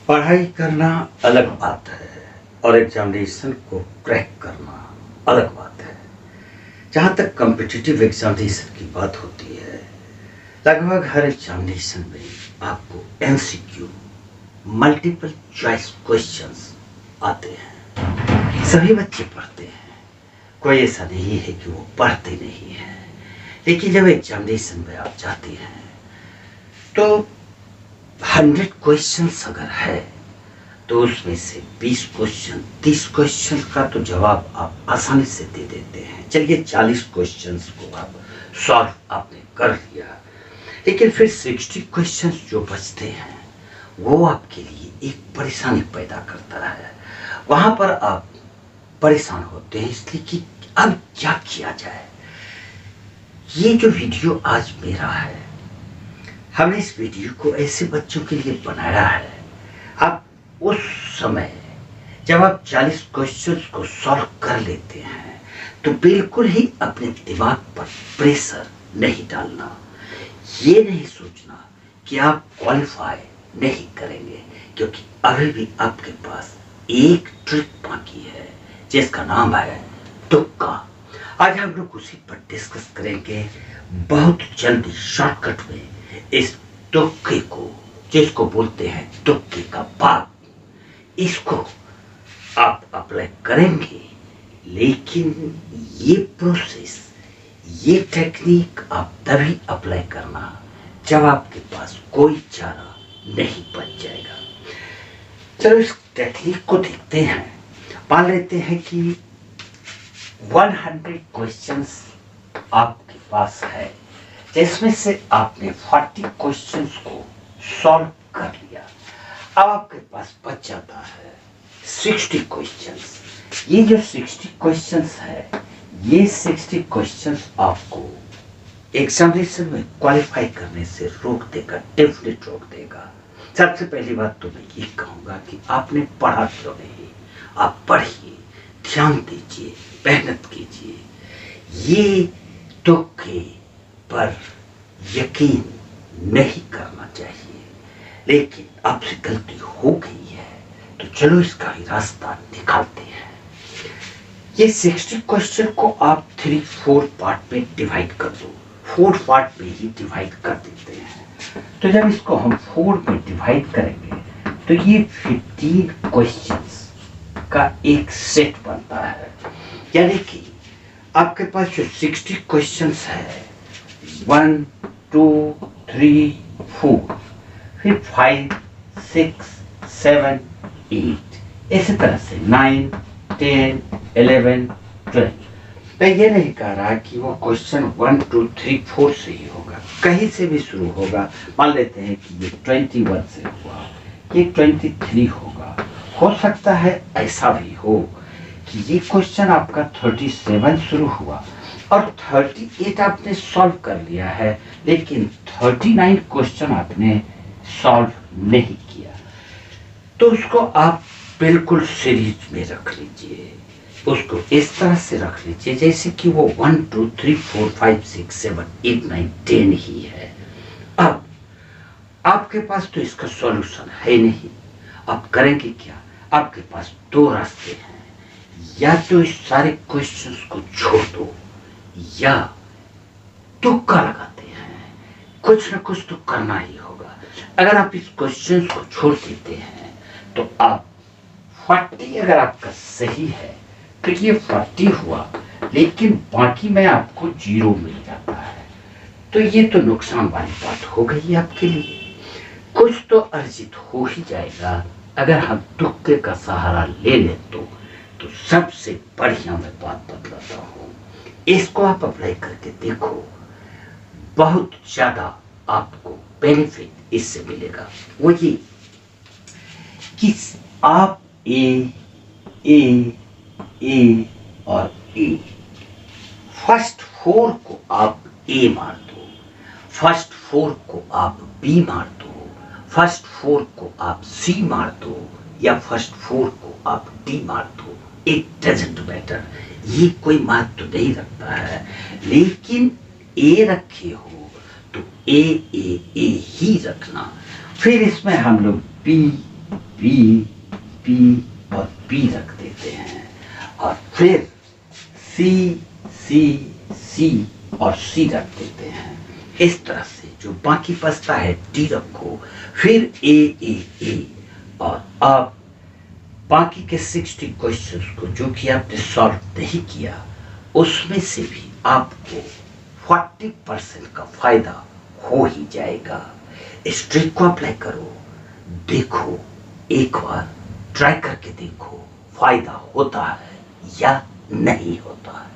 पढ़ाई करना अलग बात है और एग्जामिनेशन को क्रैक करना अलग बात है। जहाँ तक कॉम्पिटिटिव एग्जामिनेशन की बात होती है, लगभग हर एग्जामिनेशन में आपको एमसीक्यू मल्टीपल चॉइस क्वेश्चंस आते हैं। सभी बच्चे पढ़ते हैं, कोई ऐसा नहीं है कि वो पढ़ते नहीं हैं, लेकिन जब एग्जामिनेशन में आप जाते हैं तो 100 क्वेश्चंस अगर है तो उसमें से 20 क्वेश्चन 30 क्वेश्चन का तो जवाब आप आसानी से दे देते हैं। चलिए 40 क्वेश्चंस को आप सॉल्व आपने कर लिया, लेकिन फिर 60 क्वेश्चंस जो बचते हैं वो आपके लिए एक परेशानी पैदा करता है। वहां पर आप परेशान होते हैं इसलिए कि अब क्या किया जाए। ये जो वीडियो आज मेरा है, हमने इस वीडियो को ऐसे बच्चों के लिए बनाया है। आप उस समय जब आप 40 क्वेश्चंस को सॉल्व कर लेते हैं तो बिल्कुल ही अपने दिमाग पर प्रेशर नहीं डालना। ये नहीं सोचना कि आप क्वालिफाई नहीं करेंगे, क्योंकि अभी भी आपके पास एक ट्रिक बाकी है जिसका नाम है तुक्का। आज हम लोग उसी पर डिस्कस करेंगे बहुत जल्दी शॉर्टकट में। इस तुक्के को, जिसको बोलते हैं तुक्के का बाप, इसको आप अप्लाई करेंगे, लेकिन ये प्रोसेस, ये टेक्निक आप तभी अप्लाई करना जब आपके पास कोई चारा नहीं बच जाएगा। चलो इस टेक्निक को देखते हैं। मान लेते हैं कि 100 क्वेश्चंस आपके पास है, जिसमें से आपने 40 क्वेश्चंस को सॉल्व कर लिया। अब आपके पास बच जाता है 60 क्वेश्चंस। ये जो 60 क्वेश्चंस है, ये 60 क्वेश्चंस आपको एग्जामिनेशन में क्वालिफाई करने से रोक देगा, डेफिनेट रोक देगा। सबसे पहली बात तो मैं ये कहूँगा कि आपने पढ़ा क्यों नहीं। आप पढ़िए, ध्यान दीजिए, मेहनत कीजिए। ये तुक्के पर यकीन नहीं करना चाहिए, लेकिन आपसे गलती हो गई है तो चलो इसका ही रास्ता निकालते हैं। ये 60 क्वेश्चन को आप 3-4 पार्ट में डिवाइड कर दो। 4 पार्ट में ही डिवाइड कर देते हैं। तो जब इसको हम 4 में डिवाइड करेंगे तो ये 15 क्वेश्चंस का एक सेट बनता है। यानी कि आपके पास जो 60 क्वेश्चंस है, 1 2 3 4, फिर 5 6 7 8, इसी तरह से 9 10 11 12। मैं ये नहीं कह रहा कि वो क्वेश्चन 1 2 3 4 से ही होगा, कहीं से भी शुरू होगा। मान लेते हैं कि ये 21 से हुआ, ये 23 होगा। हो सकता है ऐसा भी हो कि ये क्वेश्चन आपका 37 शुरू हुआ और 38 आपने सॉल्व कर लिया है, लेकिन 39 क्वेश्चन आपने सॉल्व नहीं किया। तो उसको आप बिल्कुल सीरीज में रख लीजिए। उसको इस तरह से रख लीजिए जैसे कि वो 1 2 3 4 5 6 7 8 9 10 ही है। अब आपके पास तो इसका सॉल्यूशन है नहीं। आप करेंगे क्या? आपके पास 2 रास्ते हैं। या तो इस सारे क्वेश्चंस को छोड़ दो, या तुक्का लगाते हैं। कुछ ना कुछ तो करना ही होगा। अगर आप इस क्वेश्चंस को छोड़ देते हैं तो आप 40 अगर आपका सही है तो ये 40 हुआ, लेकिन बाकी में आपको 0 मिल जाता है। तो ये तो नुकसान वाली बात हो गई आपके लिए। कुछ तो अर्जित हो ही जाएगा अगर हम तुक्के का सहारा ले लें तो सबसे बढ़िया मैं बात बतलाता हूँ। इसको आप अप्लाई करके देखो, बहुत ज्यादा आपको बेनिफिट इससे मिलेगा। वो ये कि आप ए और ए, फर्स्ट 4 को आप ए मार दो, फर्स्ट 4 को आप बी मार दो, फर्स्ट 4 को आप सी मार दो, या फर्स्ट 4 को आप डी मार दो। इट डजंट मैटर, ये कोई महत्व तो नहीं रखता है। लेकिन ए रखे हो तो ए ही रखना। फिर इसमें हम लोग बी बी, पी और पी रख देते हैं और फिर सी, सी, सी और सी रख देते हैं। इस तरह से जो बाकी बचता है डी रखो, फिर ए, ए, ए। और अब बाकी के 60 क्वेश्चंस को जो कि आपने सॉल्व नहीं किया, उसमें से भी आपको 40% का फायदा हो ही जाएगा। इस ट्रिक को अप्लाई करो, देखो, एक बार ट्राई करके देखो फायदा होता है या नहीं होता है।